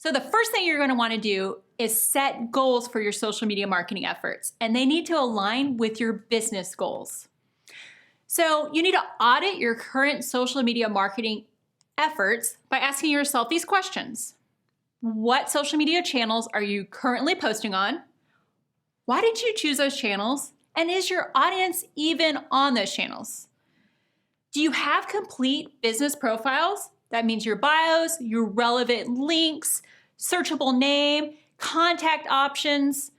So the first thing you're going to want to do is set goals for your social media marketing efforts, and they need to align with your business goals. So you need to audit your current social media marketing efforts by asking yourself these questions. What social media channels are you currently posting on? Why did you choose those channels? And is your audience even on those channels? Do you have complete business profiles? That means your bios, your relevant links, searchable name, contact options,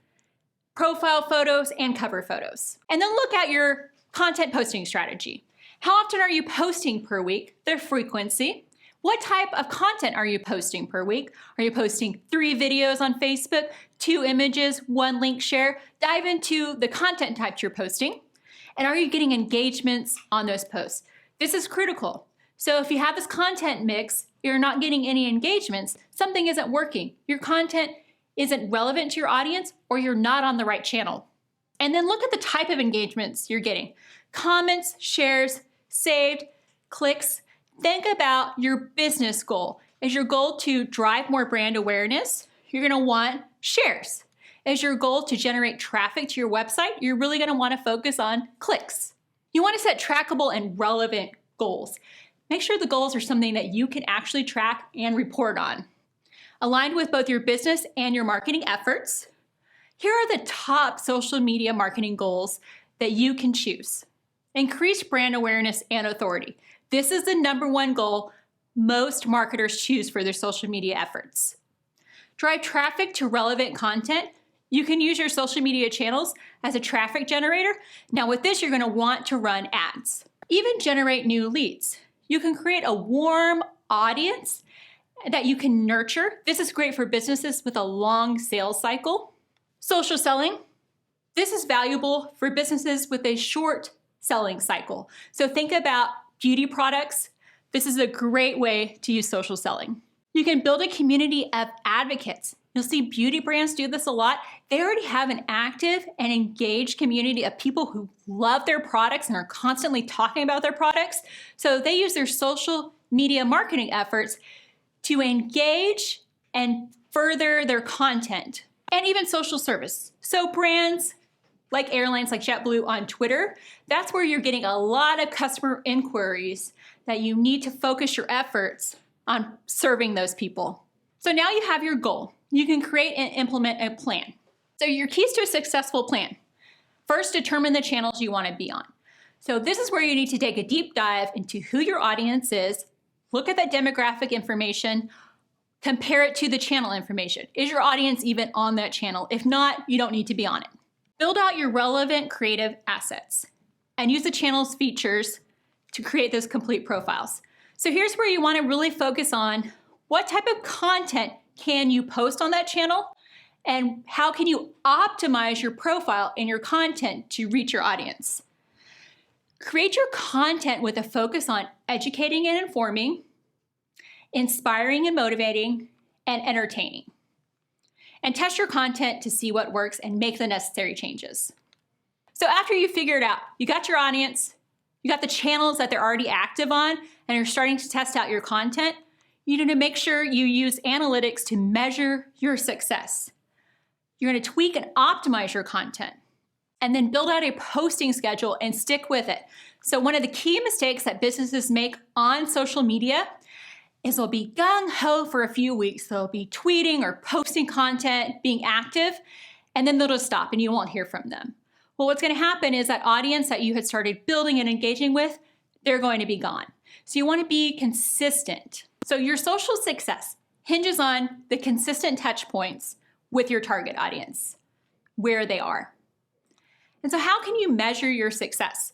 profile photos, and cover photos. And then look at your content posting strategy. How often are you posting per week? The frequency. What type of content are you posting per week? Are you posting 3 videos on Facebook, 2 images, 1 link share? Dive into the content types you're posting. And are you getting engagements on those posts? This is critical. So if you have this content mix, you're not getting any engagements, something isn't working. Your content isn't relevant to your audience, or you're not on the right channel. And then look at the type of engagements you're getting. Comments, shares, saved, clicks. Think about your business goal. Is your goal to drive more brand awareness? You're gonna want shares. Is your goal to generate traffic to your website? You're really gonna wanna focus on clicks. You wanna set trackable and relevant goals. Make sure the goals are something that you can actually track and report on. Aligned with both your business and your marketing efforts, here are the top social media marketing goals that you can choose. Increase brand awareness and authority. This is the #1 goal most marketers choose for their social media efforts. Drive traffic to relevant content. You can use your social media channels as a traffic generator. Now with this, you're gonna want to run ads. Even generate new leads. You can create a warm audience that you can nurture. This is great for businesses with a long sales cycle. Social selling. This is valuable for businesses with a short selling cycle. So think about beauty products. This is a great way to use social selling. You can build a community of advocates. You'll see beauty brands do this a lot. They already have an active and engaged community of people who love their products and are constantly talking about their products. So they use their social media marketing efforts to engage and further their content, and even social service. So brands like airlines like JetBlue on Twitter, that's where you're getting a lot of customer inquiries that you need to focus your efforts on serving those people. So now you have your goal. You can create and implement a plan. So your keys to a successful plan. First, determine the channels you want to be on. So this is where you need to take a deep dive into who your audience is, look at that demographic information, compare it to the channel information. Is your audience even on that channel? If not, you don't need to be on it. Build out your relevant creative assets and use the channel's features to create those complete profiles. So here's where you want to really focus on what type of content can you post on that channel, and how can you optimize your profile and your content to reach your audience. Create your content with a focus on educating and informing, inspiring and motivating, and entertaining. And test your content to see what works and make the necessary changes. So after you figure it out, you got your audience, you got the channels that they're already active on, and you're starting to test out your content, you need to make sure you use analytics to measure your success. You're going to tweak and optimize your content, and then build out a posting schedule and stick with it. So one of the key mistakes that businesses make on social media is they'll be gung-ho for a few weeks. They'll be tweeting or posting content, being active, and then they'll just stop and you won't hear from them. Well, what's going to happen is that audience that you had started building and engaging with, they're going to be gone. So you want to be consistent. So your social success hinges on the consistent touch points with your target audience, where they are. And so how can you measure your success?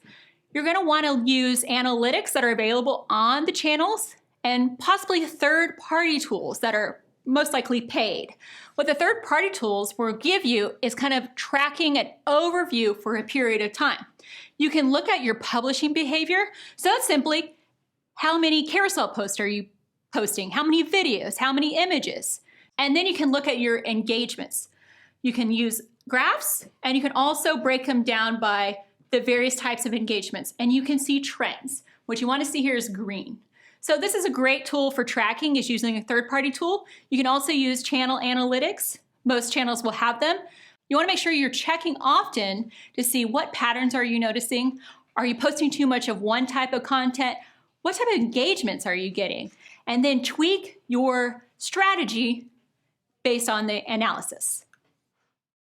You're going to want to use analytics that are available on the channels and possibly third-party tools that are most likely paid. What the third-party tools will give you is kind of tracking an overview for a period of time. You can look at your publishing behavior. So that's simply how many carousel posts are you posting, how many videos, how many images. And then you can look at your engagements. You can use graphs, and you can also break them down by the various types of engagements, and you can see trends. What you want to see here is green. So this is a great tool for tracking, is using a third-party tool. You can also use channel analytics. Most channels will have them. You want to make sure you're checking often to see what patterns are you noticing. Are you posting too much of one type of content? What type of engagements are you getting? And then tweak your strategy based on the analysis.